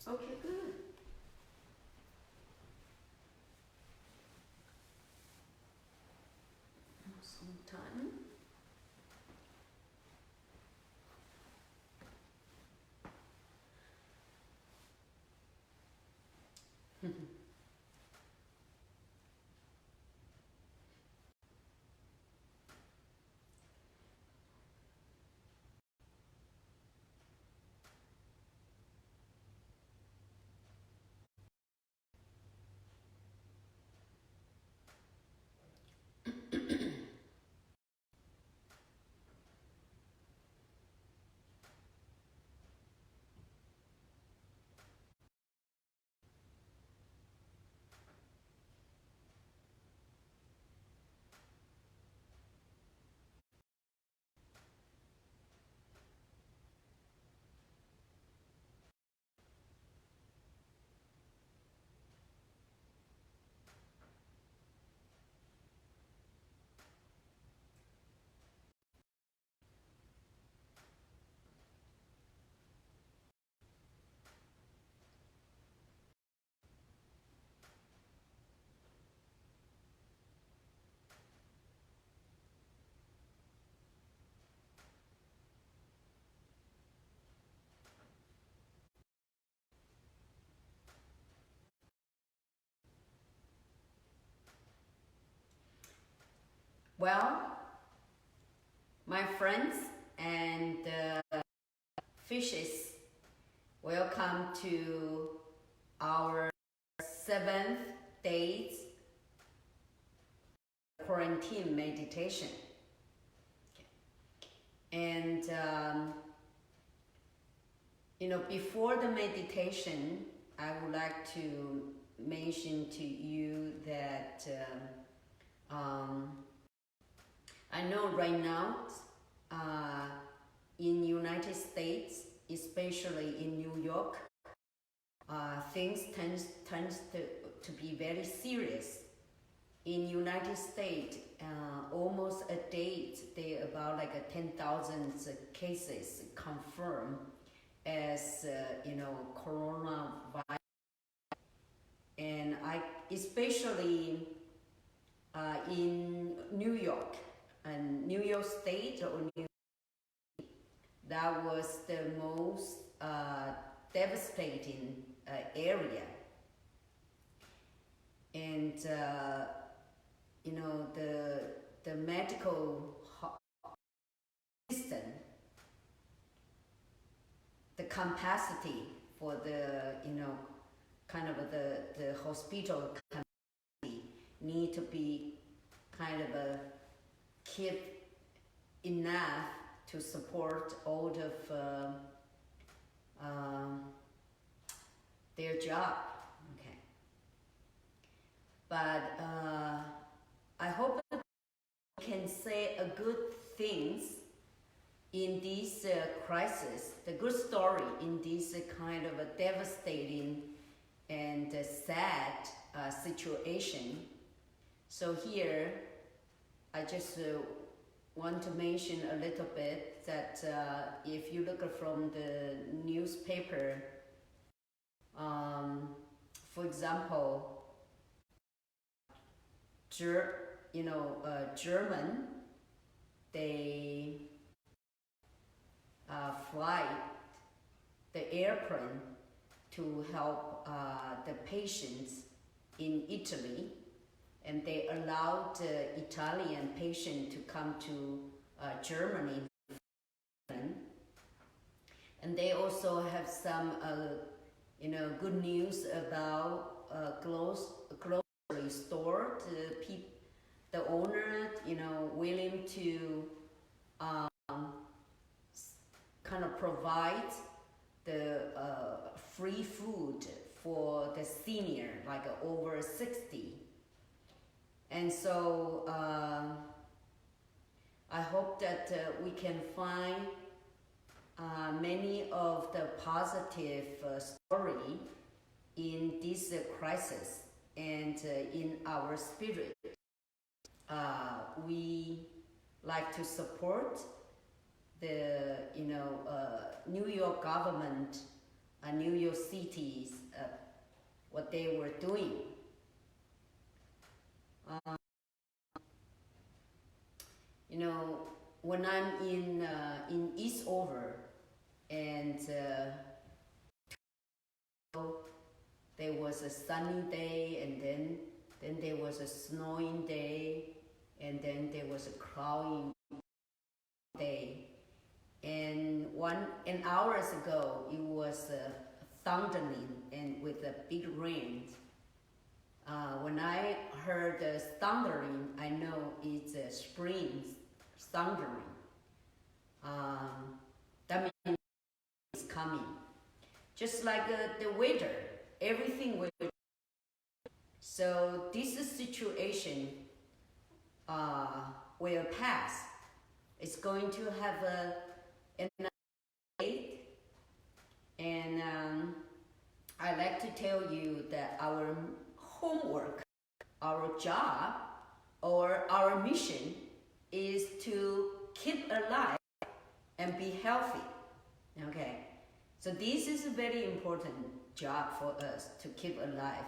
Okay, good. Some time. Well, my friends and fishes, welcome to our 7th day's quarantine meditation. And before the meditation, I would like to mention to you that I know right now in United States, especially in New York, things tends to be very serious. In United States, almost a day, there are about like 10,000 cases confirmed as coronavirus, and especially in New York. And New York State or New York, that was the most devastating area. And the medical system, the capacity for the the hospital capacity need to be kind of keep enough to support all of their job. Okay, but I hope we can say a good things in this crisis, the good story in this kind of a devastating and sad situation. So here, I just want to mention a little bit that if you look from the newspaper, for example, German, they fly the airplane to help the patients in Italy, and they allowed Italian patient to come to Germany, and they also have some good news about grocery store. The owner willing to kind of provide the free food for the senior, like over 60. And so I hope that we can find many of the positive story in this crisis, and in our spirit. We like to support the New York government New York City's what they were doing. You know, when I'm in Eastover, and there was a sunny day, and then there was a snowing day, and then there was a cloudy day. And hours ago, it was thundering and with a big rain. When I heard the thundering, I know it's spring thundering. That means it's coming. Just like the weather, everything will. So this situation will pass. It's going to have an date, and I like to tell you that our homework, our job, or our mission is to keep alive and be healthy. Okay, so this is a very important job for us, to keep alive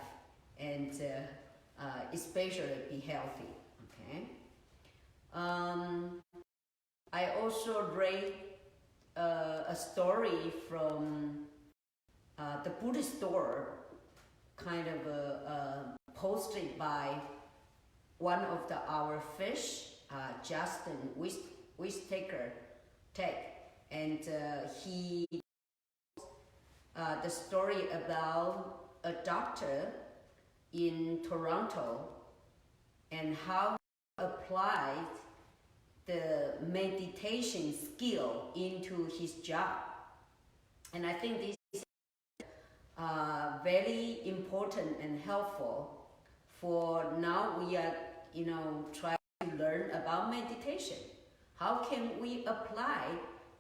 and especially be healthy. Okay. I also read a story from the Buddhist store, kind of posted by one of our fish, Justin Wistaker Tech, and he the story about a doctor in Toronto and how he applied the meditation skill into his job. And I think this is very important and helpful for now. We are, trying to learn about meditation. How can we apply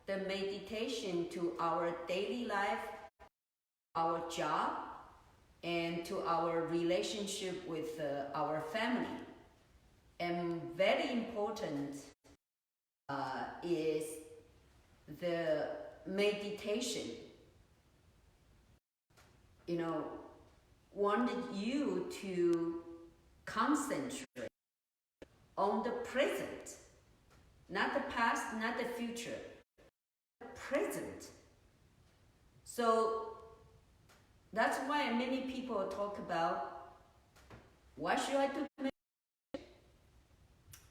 the meditation to our daily life, our job, and to our relationship with our family? And very important is the meditation. Wanted you to concentrate on the present, not the past, not the future, the present. So that's why many people talk about, why should I do meditation?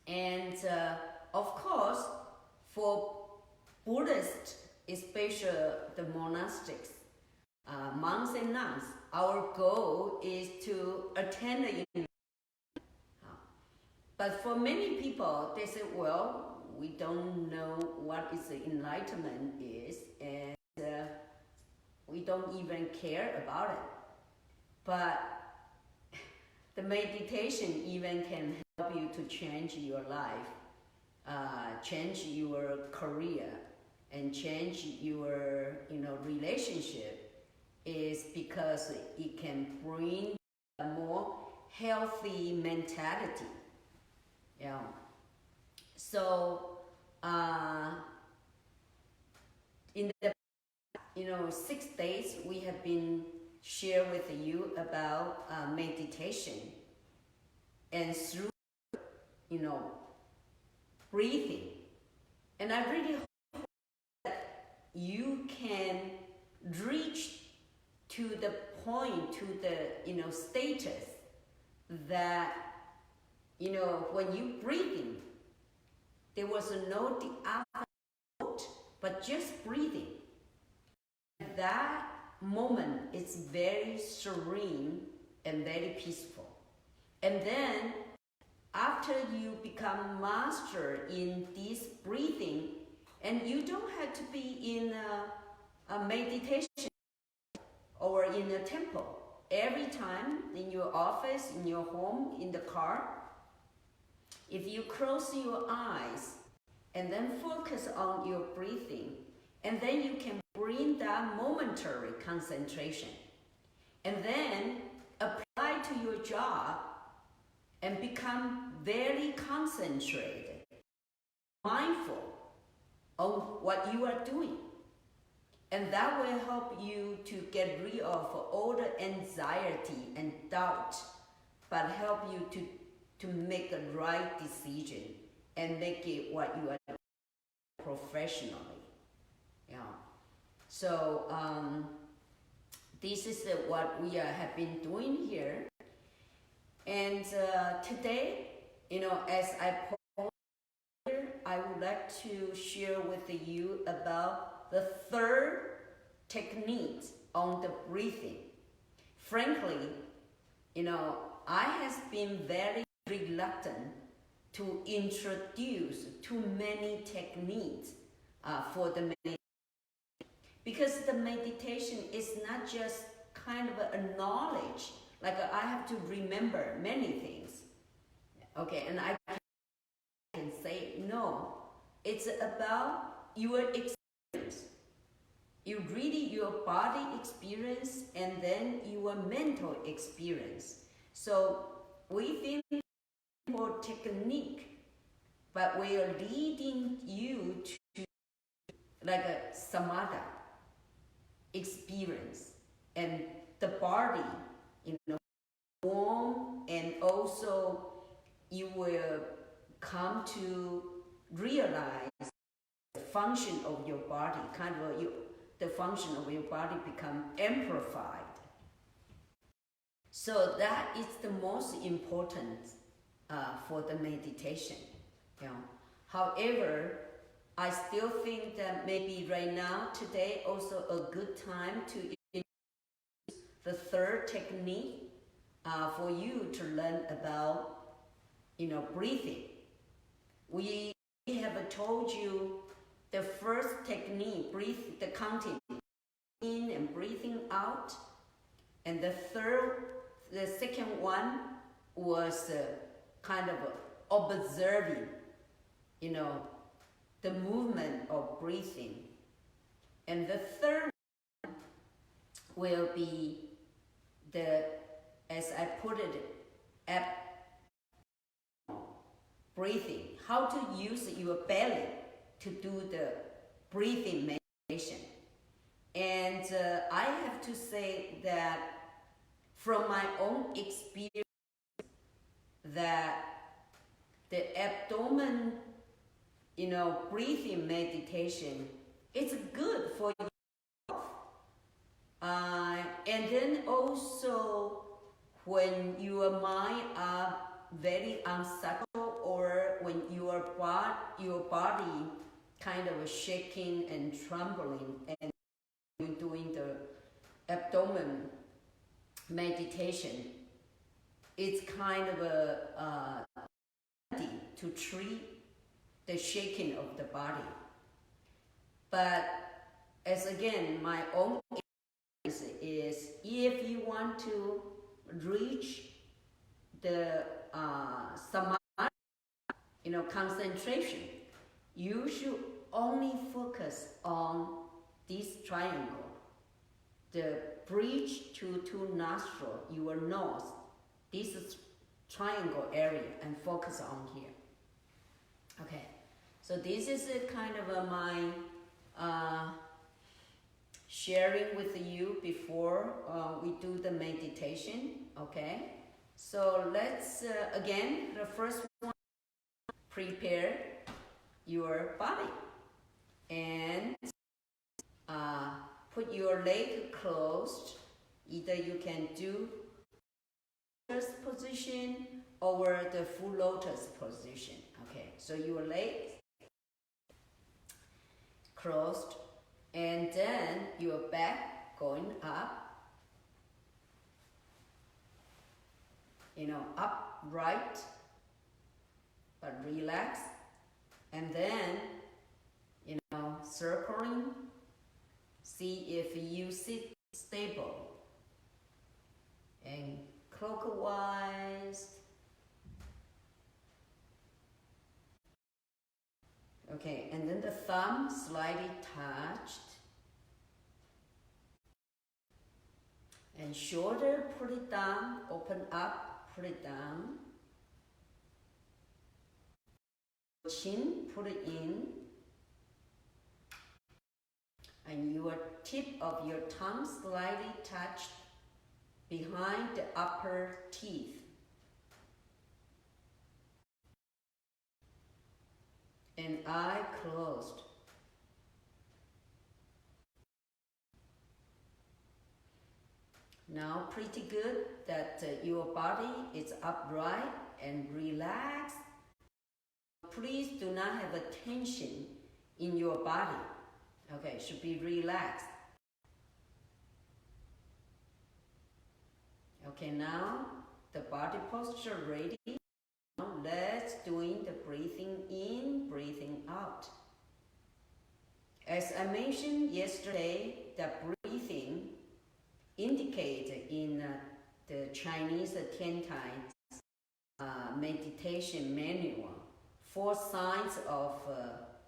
And of course, for Buddhists, especially the monastics, monks and nuns, our goal is to attain the enlightenment. But for many people, they say, well, we don't know what is the enlightenment is, and we don't even care about it. But the meditation even can help you to change your life, change your career, and change your relationship, is because it can bring a more healthy mentality. So in the 6 days we have been sharing with you about meditation, and through breathing. And I really hope that you can reach to the point, to the status that when you breathing, there was no output, but just breathing. That moment is very serene and very peaceful. And then after you become master in this breathing, and you don't have to be in a meditation or in a temple. Every time in your office, in your home, in the car, if you close your eyes and then focus on your breathing, and then you can bring that momentary concentration, and then apply to your job and become very concentrated, mindful of what you are doing. And that will help you to get rid of all the anxiety and doubt, but help you to make the right decision and make it what you are professionally. Yeah. So this is what we have been doing here. And today, as I post here, I would like to share with you about the third technique on the breathing. Frankly, I have been very reluctant to introduce too many techniques for the meditation, because the meditation is not just kind of a knowledge, like I have to remember many things, okay, and I can say no. It's about your experience, your body experience, and then your mental experience. So we think for technique, but we are leading you to like a samadhi experience, and the body, warm, and also you will come to realize the function of your body, the function of your body become amplified. So that is the most important for the meditation. However, I still think that maybe right now, today, also a good time to use the third technique for you to learn about, breathing. We have told you the first technique, the counting in and breathing out, and the second one was kind of observing, the movement of breathing. And the third one will be as I put it, breathing. How to use your belly to do the breathing meditation. And I have to say that from my own experience, that the abdomen, breathing meditation, it's good for your health. And then also when your mind are very unsettled, or when your body kind of shaking and trembling, and you're doing the abdomen meditation, it's kind of a to treat the shaking of the body. But as again, my own experience is, if you want to reach the samadhi, concentration, you should only focus on this triangle, the bridge to two nostrils, your nose, this is triangle area, and focus on here. Okay, so this is a kind of my sharing with you before we do the meditation. Okay, so let's again, the first one, prepare your body and put your leg closed. Either you can do lotus position or the full lotus position. Okay, so your legs closed, and then your back going up, upright, but relax, and then, circling, see if you sit stable, and clockwise. Okay, and then the thumb slightly touched, and shoulder, put it down, open up, put it down, chin, put it in, And your tip of your tongue slightly touched behind the upper teeth. And eye closed. Now pretty good that your body is upright and relaxed. Please do not have a tension in your body. Okay, should be relaxed. Okay, now the body posture ready. Now let's doing the breathing in, breathing out. As I mentioned yesterday, the breathing indicated in the Chinese Tiantai meditation manual 4 signs of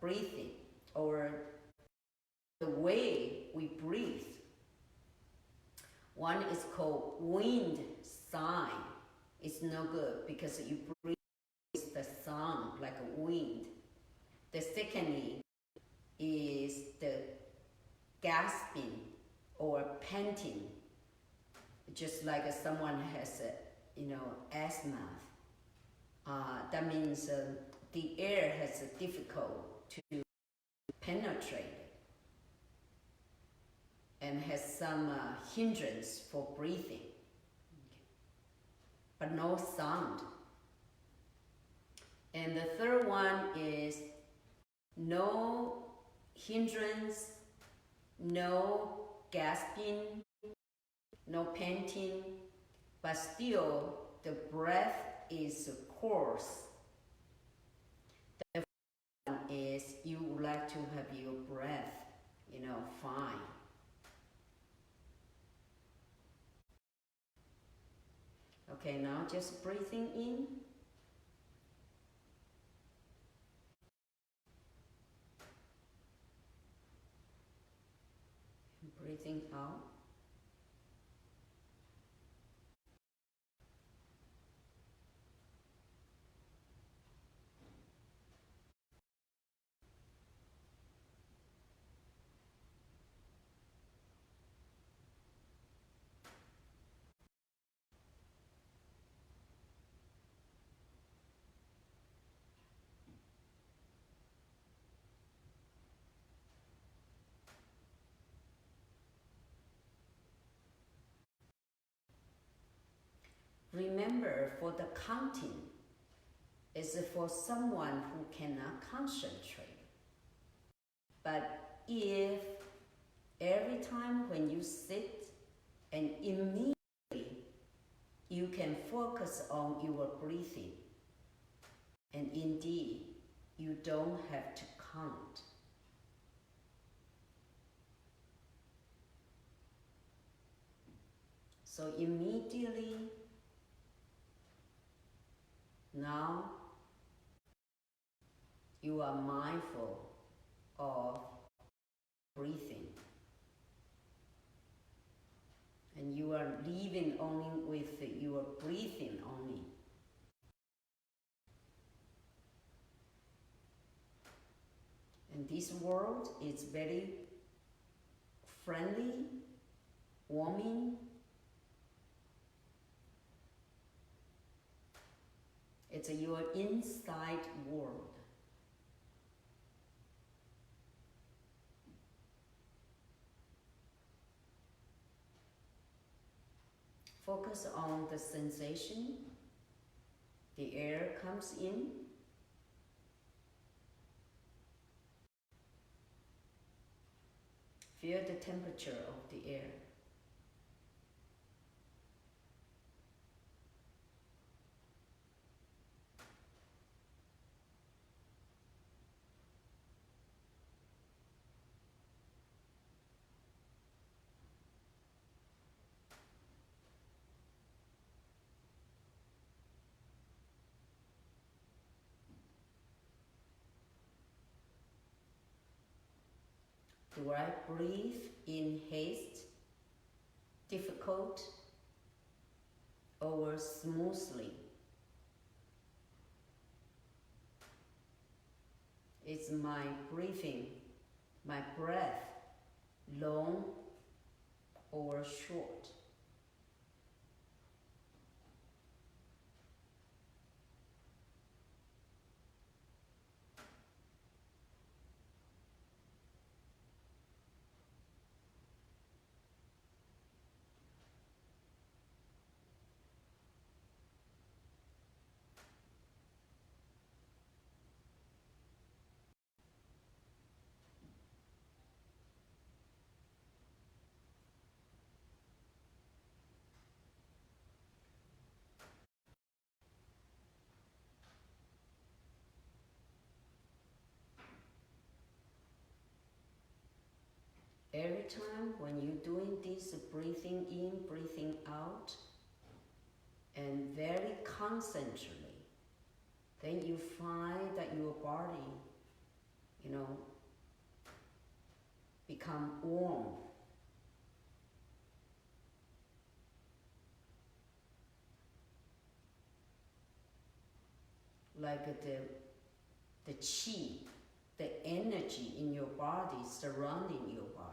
breathing, or the way we breathe. One is called wind sign. It's no good because you breathe with the sound like a wind. The secondly is the gasping or panting, just like someone has asthma. That means the air has difficult to penetrate and has some hindrance for breathing, but no sound. And the third one is no hindrance, no gasping, no panting, but still the breath is coarse. The first one is you would like to have your breath, fine. Okay, now just breathing in. Breathing out. Remember, for the counting is for someone who cannot concentrate. But if every time when you sit and immediately you can focus on your breathing, and indeed you don't have to count. So immediately now you are mindful of breathing, and you are living only with your breathing only. And this world is very friendly, warming. It's your inside world. Focus on the sensation. The air comes in. Feel the temperature of the air. Do I breathe in haste, difficult, or smoothly? It's my breathing, my breath long or short. Every time when you're doing this breathing in, breathing out, and very constantly, then you find that your body, become warm. Like the qi, the energy in your body surrounding your body.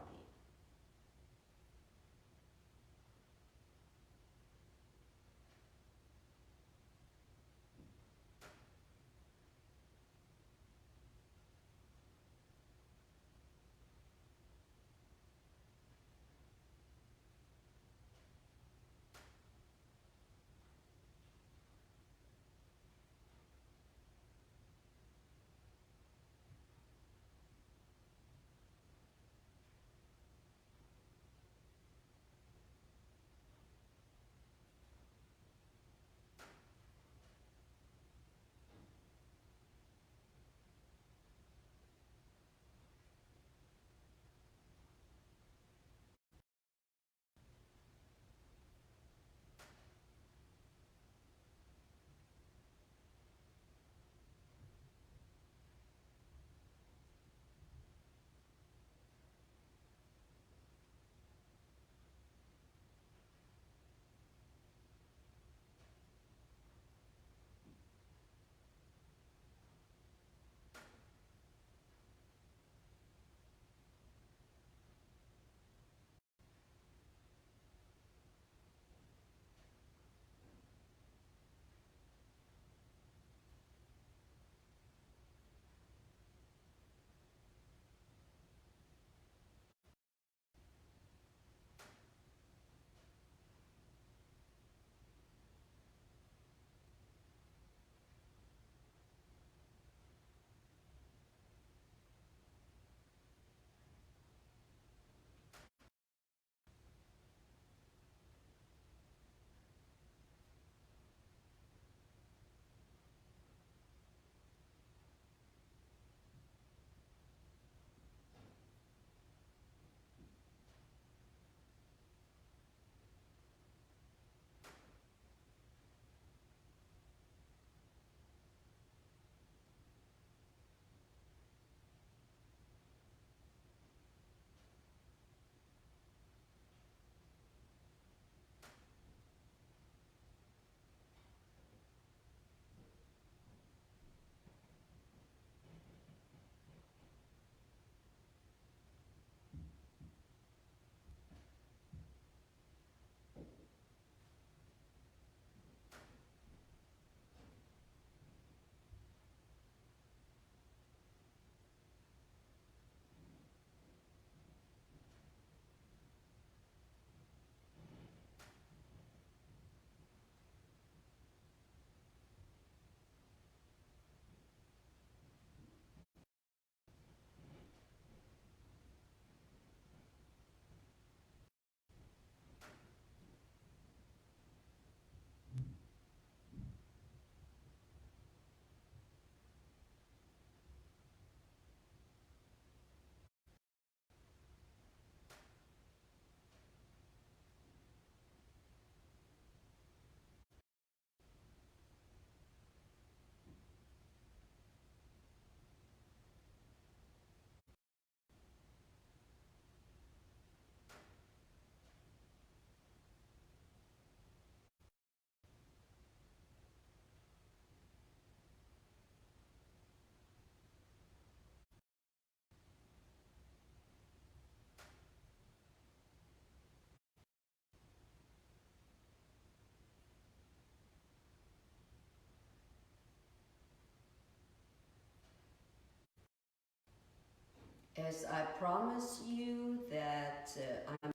As I promise you that I'm going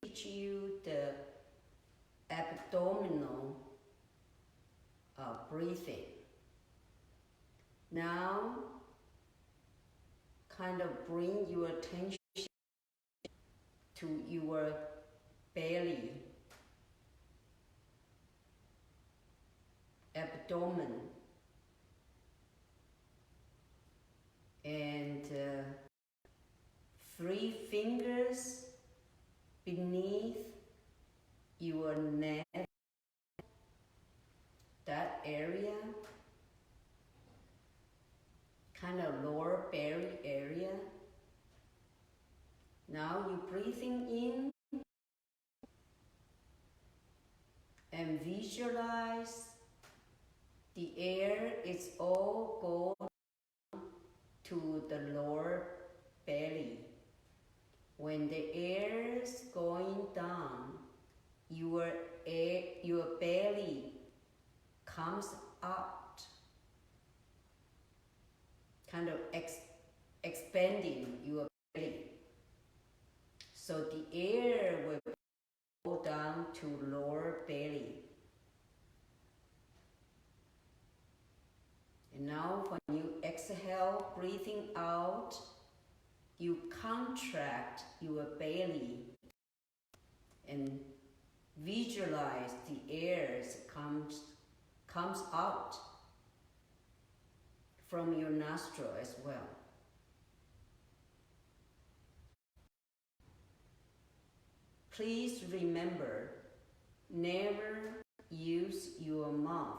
to teach you the abdominal breathing. Now, kind of bring your attention to your belly, abdomen, and 3 fingers beneath your neck, that area, kind of lower belly area. Now you're breathing in and visualize the air is all going to the lower belly. When the air is going down, your belly comes out, kind of expanding your belly. So the air will go down to lower belly. And now when you exhale, breathing out, you contract your belly and visualize the air comes out from your nostril as well. Please remember, never use your mouth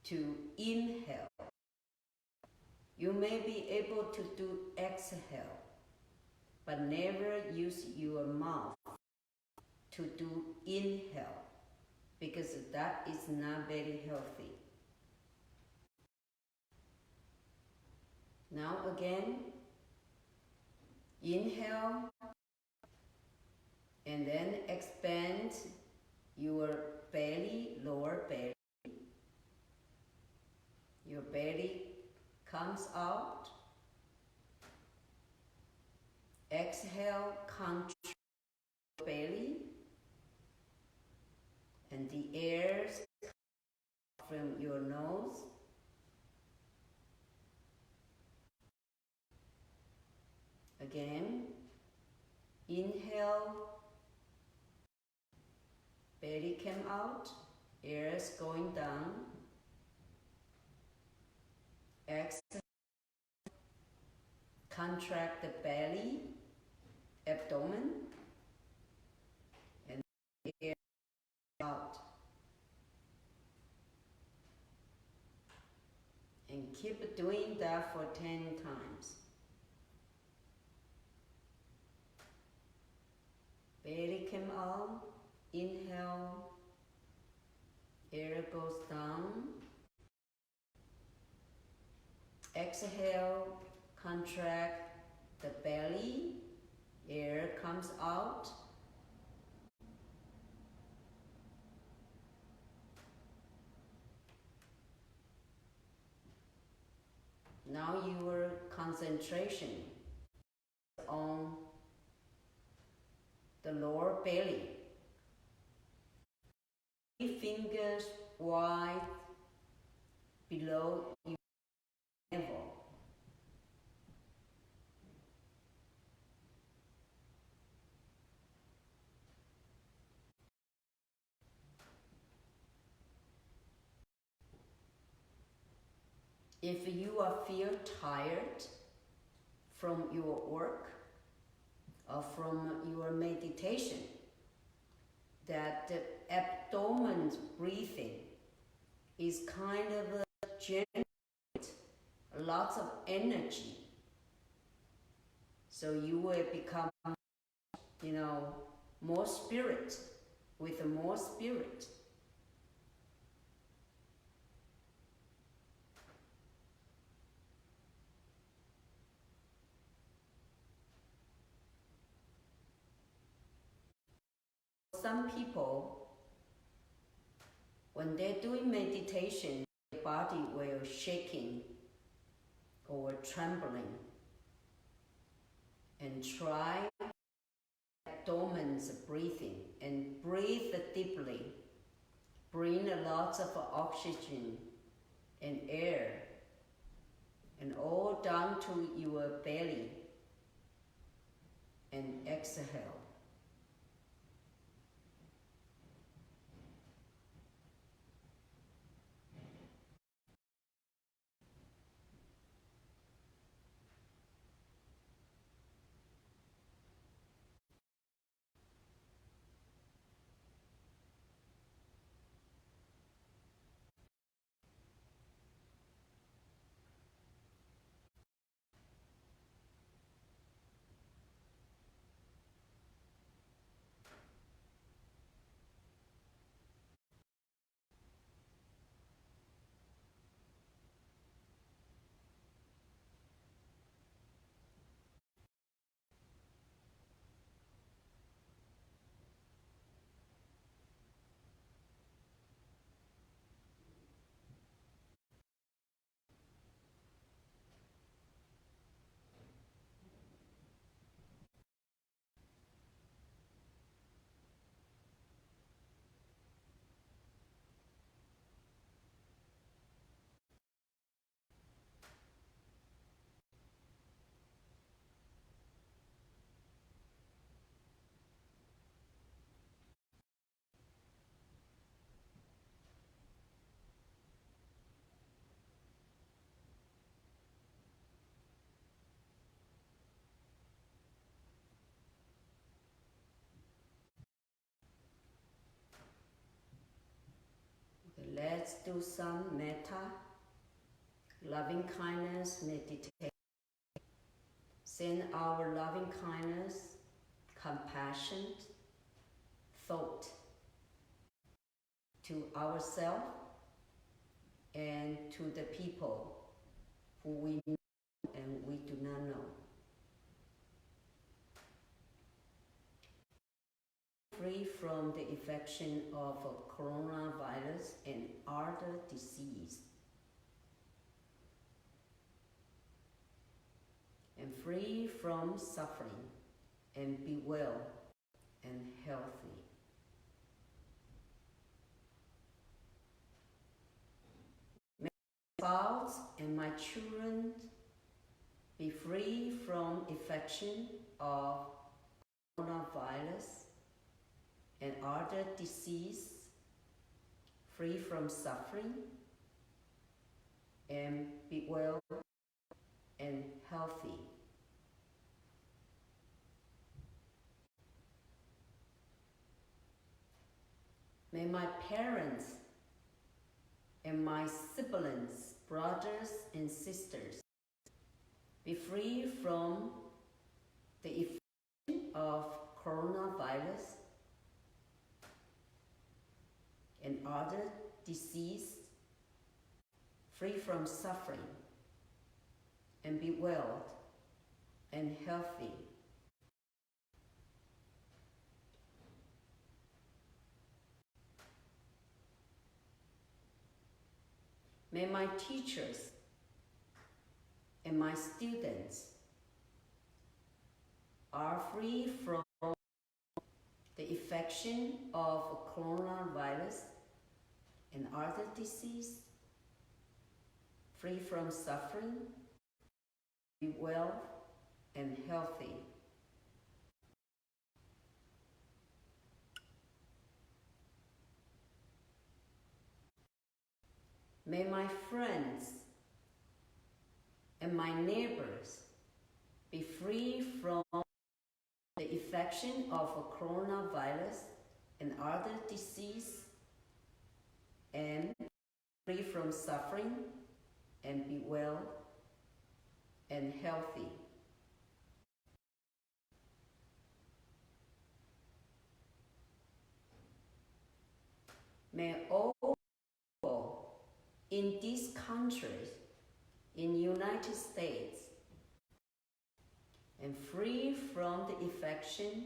to inhale. You may be able to do exhale, but never use your mouth to do inhale, because that is not very healthy. Now again, inhale, and then expand your belly, lower belly. Your belly comes out. Exhale, contract your belly, and the air from your nose. Again, inhale, belly came out, air is going down. Exhale, contract the belly, abdomen, and air out. And keep doing that for 10 times. Belly came out, inhale, air goes down. Exhale, contract the belly, air comes out. Now your concentration on the lower belly. 3 fingers wide below your navel. If you feel tired from your work or from your meditation, that the abdomen breathing is kind of generate lots of energy. So you will become, more spirit, with more spirit. Some people, when they're doing meditation, their body will shaking or trembling. And try abdominal breathing and breathe deeply. Bring a lot of oxygen and air and all down to your belly and exhale. Let's do some metta, loving kindness meditation. Send our loving kindness, compassion, thought to ourselves and to the people who we know and we do not know. Free from the infection of coronavirus and other disease. And free from suffering and be well and healthy. May my spouse and my children be free from infection of coronavirus and other disease, free from suffering, and be well and healthy. May my parents and my siblings, brothers and sisters, be free from the infection of coronavirus and other disease, free from suffering, and be well and healthy. May my teachers and my students are free from the infection of coronavirus and other disease, free from suffering, be well and healthy. May my friends and my neighbors be free from the infection of coronavirus and other disease, and free from suffering, and be well and healthy. May all people in these countries, in United States, and free from the infection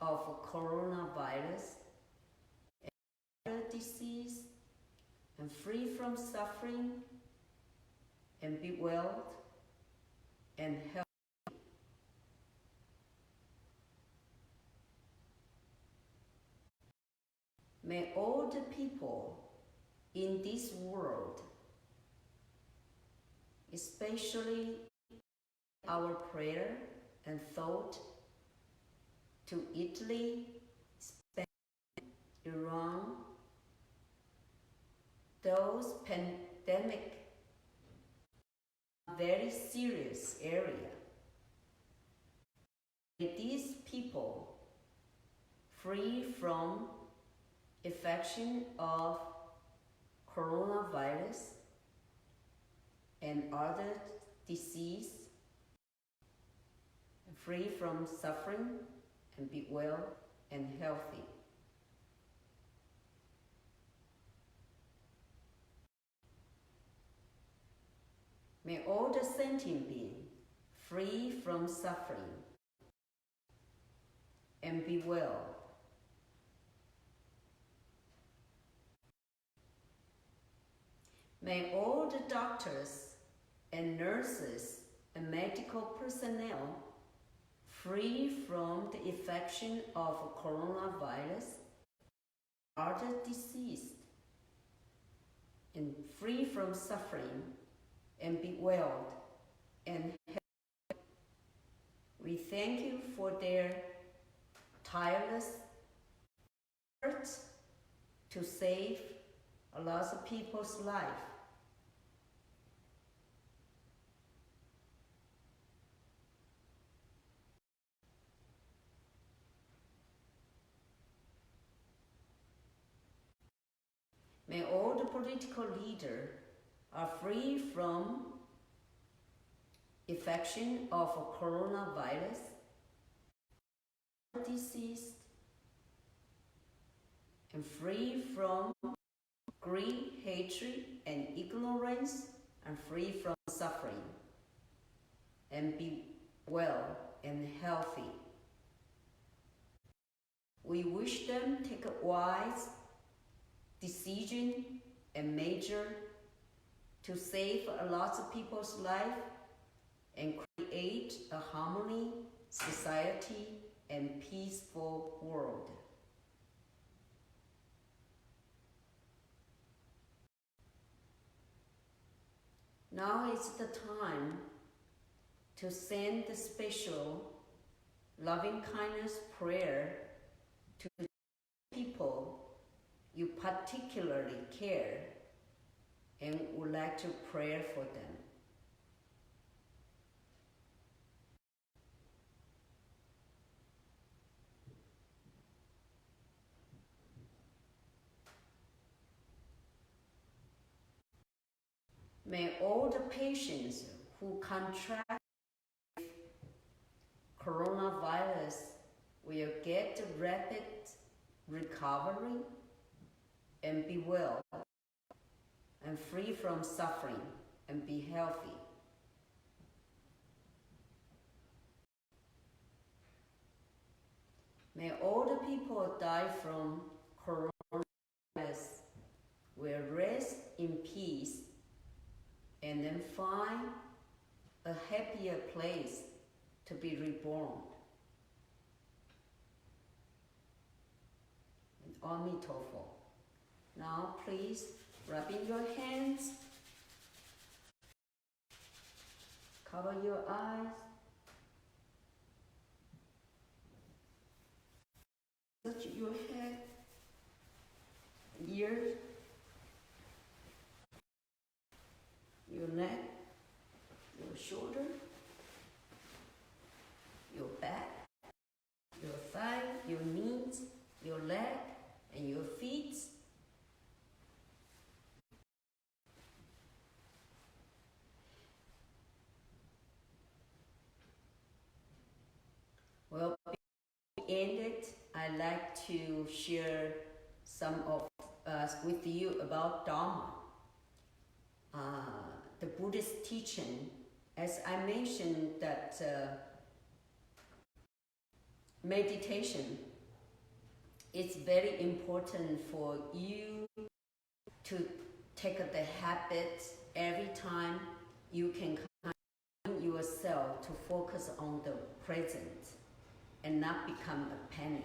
of coronavirus and other disease, and free from suffering, and be well and healthy. may all the people in this world, especially our prayer and thought to Italy, Spain, Iran, those pandemic, very serious area. These people free from infection of coronavirus and other disease, free from suffering and be well and healthy. May all the sentient beings free from suffering and be well. May all the doctors and nurses and medical personnel free from the infection of coronavirus, other disease, and free from suffering and be well and healthy. We thank you for their tireless efforts to save a lot of people's life. May all the political leaders are free from infection of coronavirus, disease, and free from greed, hatred, and ignorance, and free from suffering, and be well and healthy. We wish them take a wise decision and measure to save a lot of people's life and create a harmony, society, and peaceful world. Now is the time to send the special loving kindness prayer to the people you particularly care and would like to pray for them. May all the patients who contract coronavirus will get rapid recovery and be well and free from suffering and be healthy. May all the people die from coronavirus will rest in peace and then find a happier place to be reborn. Amitofo. Now please rub in your hands, cover your eyes, touch your head, ears, your neck, your shoulder, your back, your thigh, your knees, your leg, and your feet. Well, before we end it, I'd like to share some of with you about Dharma. The Buddhist teaching, as I mentioned, that meditation is very important for you to take the habit every time you can calm yourself to focus on the present and not become a panic.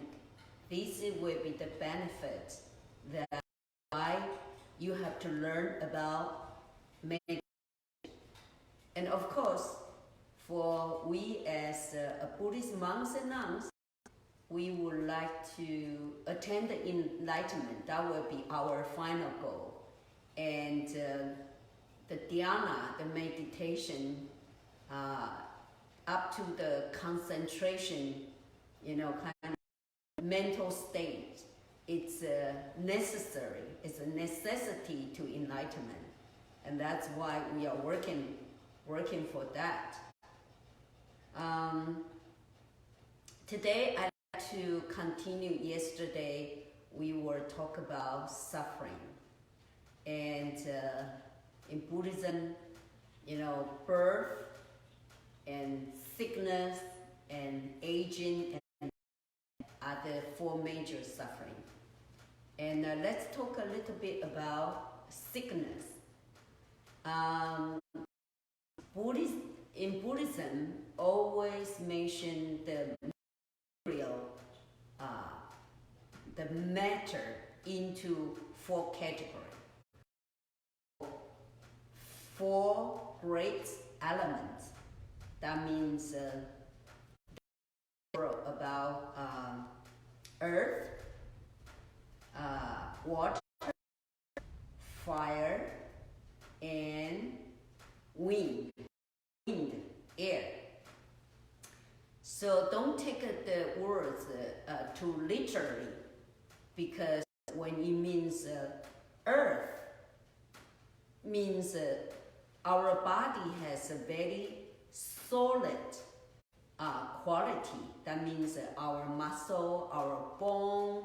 This will be the benefit That's why you have to learn about meditation. And of course, for we as Buddhist monks and nuns, we would like to attain the enlightenment. That will be our final goal. And the dhyana, the meditation, up to the concentration, kind of mental state, it's necessary. It's a necessity to enlightenment. And that's why we are working for that. Today, I'd like to continue. Yesterday, we were talking about suffering. And in Buddhism, birth and sickness and aging are the four major suffering. And let's talk a little bit about sickness. In Buddhism, always mention the matter into four categories. Four great elements. That means about earth, water, fire, and wind, air. So don't take the words too literally, because when it means earth, means our body has a very solid quality. That means our muscle, our bone,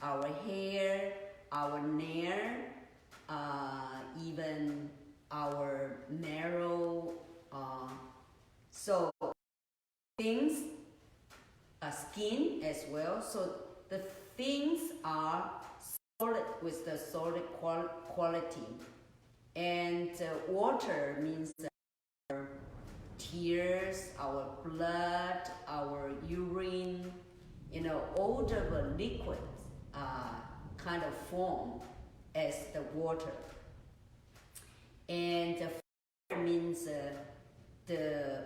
our hair, our nail, even our marrow. So things, skin as well. So the things are solid with the solid quality. And water means our tears, our blood, our urine, all the liquids kind of form as the water. And fire means the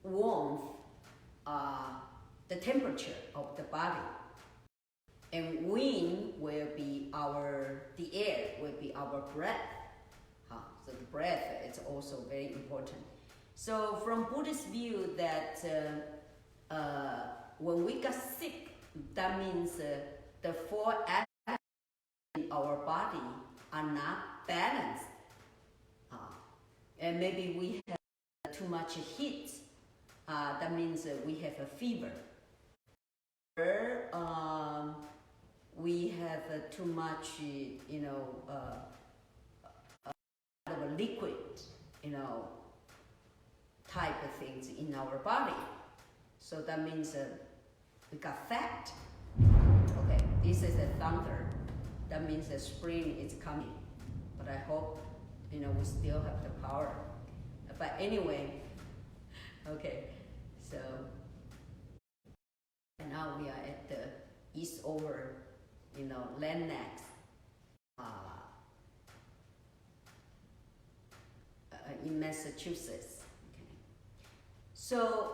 warmth, the temperature of the body. And wind will be the air will be our breath. So the breath is also very important. So from Buddhist view that when we get sick, that means the four elements in our body are not balanced. And maybe we have too much heat. That means we have a fever. Or we have too much, of a liquid, type of things in our body. So that means we got fat. Okay, this is a thunder. That means the spring is coming. But I hope, we still have the power. But anyway, okay, so now we are at the Eastover, landmass. In Massachusetts. Okay. So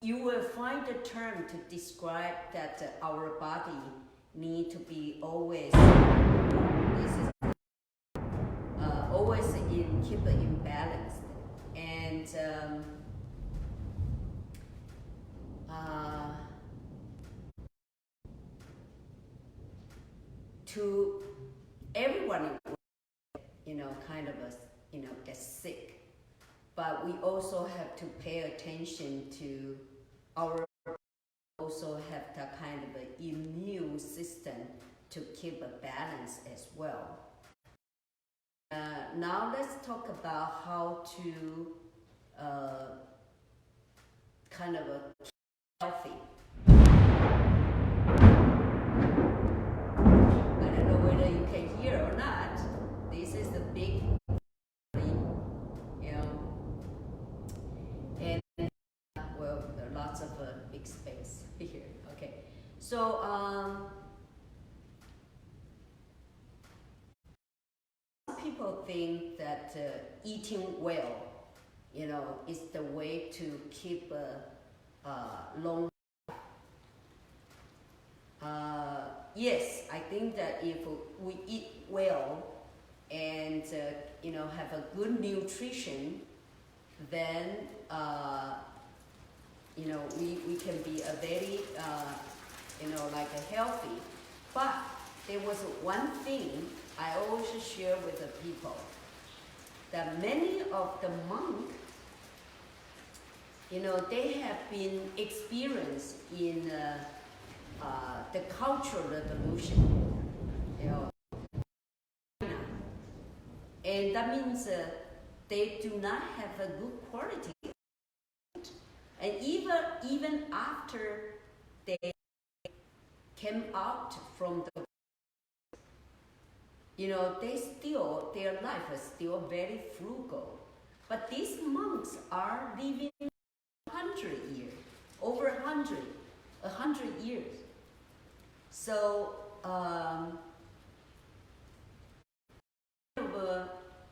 you will find a term to describe that our body need to be always keep it in balance. And to everyone, kind of get sick, but we also have to pay attention to our also have that kind of an immune system to keep a balance as well. Now let's talk about how to kind of keep healthy. I don't know whether you can hear or not. This is the big, and well, there are lots of big space here. Okay, so people think that eating well, is the way to keep a long life. Yes, I think that if we eat well and have a good nutrition, then we can be a very like a healthy. But there was one thing I always share with the people, that many of the monks, they have been experienced in the Cultural Revolution, and that means they do not have a good quality. And even after they came out from the, their life is still very frugal. But these monks are living 100 years, over 100 years. So,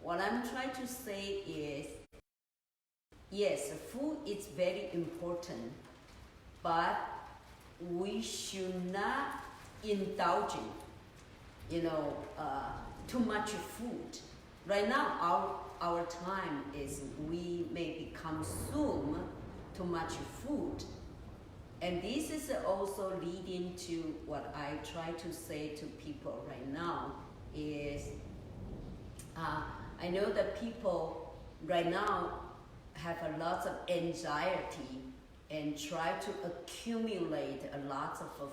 what I'm trying to say is, yes, food is very important, but we should not indulge in, too much food. Right now, our time is we may consume too much food. And this is also leading to what I try to say to people right now is, I know that people right now have a lot of anxiety and try to accumulate a lot of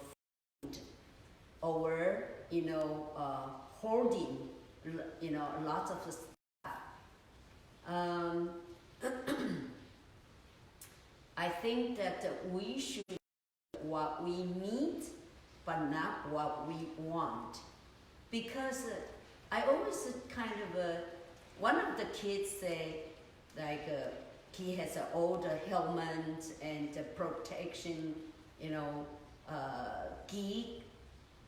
food, or hoarding a lot of stuff. I think that we should eat what we need, but not what we want, because I always kind of one of the kids say, like he has all the helmet and the protection,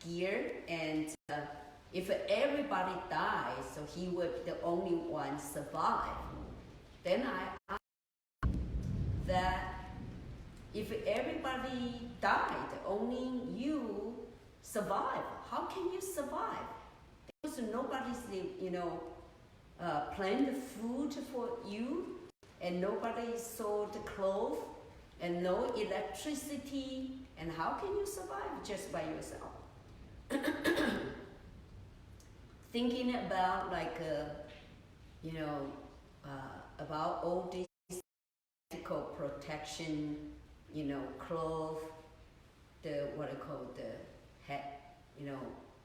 gear, and if everybody dies, so he would the only one survive. Then I ask that if everybody died, only you survive, how can you survive? Because nobody's planned the food for you, and nobody sold the clothes, and no electricity, and how can you survive just by yourself? Thinking about about all this medical protection, clothes, the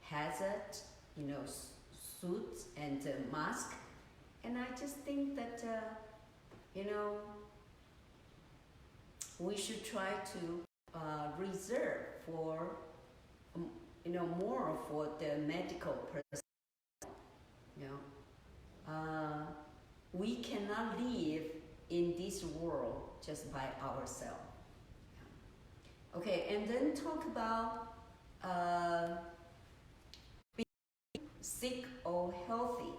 hazard, suits and mask, and I just think that we should try to reserve for more for the medical person. We cannot live in this world just by ourselves. Okay, and then talk about being sick or healthy.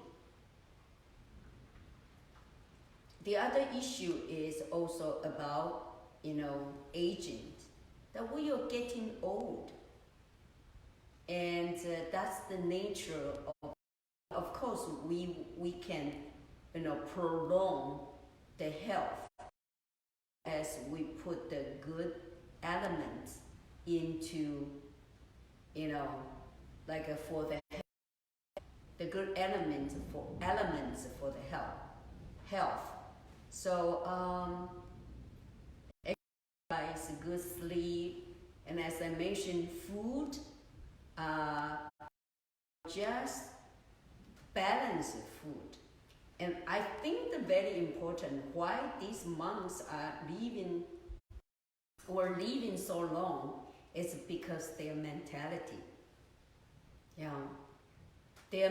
The other issue is also about aging, that we are getting old, and that's the nature of. Of course, we can prolong the health as we put the good elements into for the good elements for the health. So exercise, good sleep, and as I mentioned, food, just balance food. And I think the very important why these monks are living so long is because their mentality. Their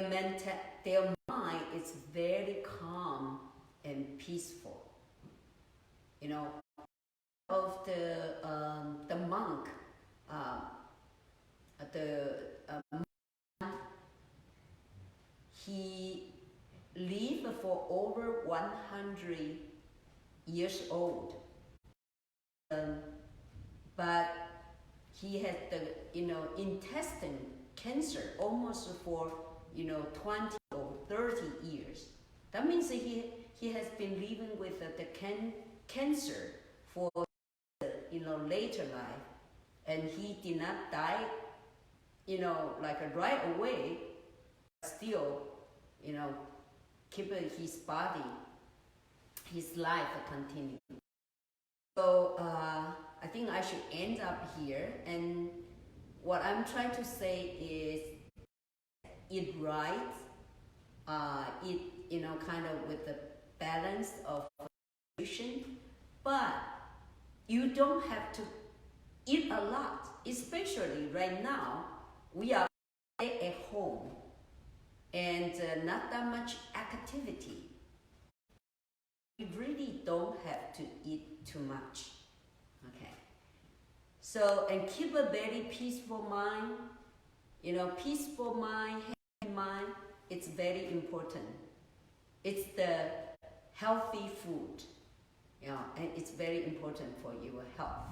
mind is very calm and peaceful. Of the monk, over 100 years old. But he had the, intestine cancer almost for, 20 or 30 years. That means that he has been living with the cancer for, later life. And he did not die, right away, still, keep his body, his life continue. So I think I should end up here. And what I'm trying to say is, eat right, eat, kind of with the balance of nutrition, but you don't have to eat a lot, especially right now, we are at home and not that much activity. You really don't have to eat too much, okay? So, and keep a very peaceful mind, peaceful mind, happy mind, it's very important. It's the healthy food, and it's very important for your health.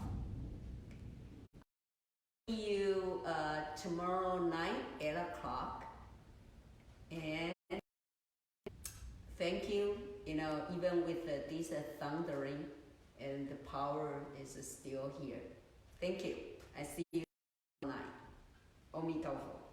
See you tomorrow night, 8 o'clock. And thank you, even with this thundering, and the power is still here. Thank you. I see you tonight. Om Tao Fu.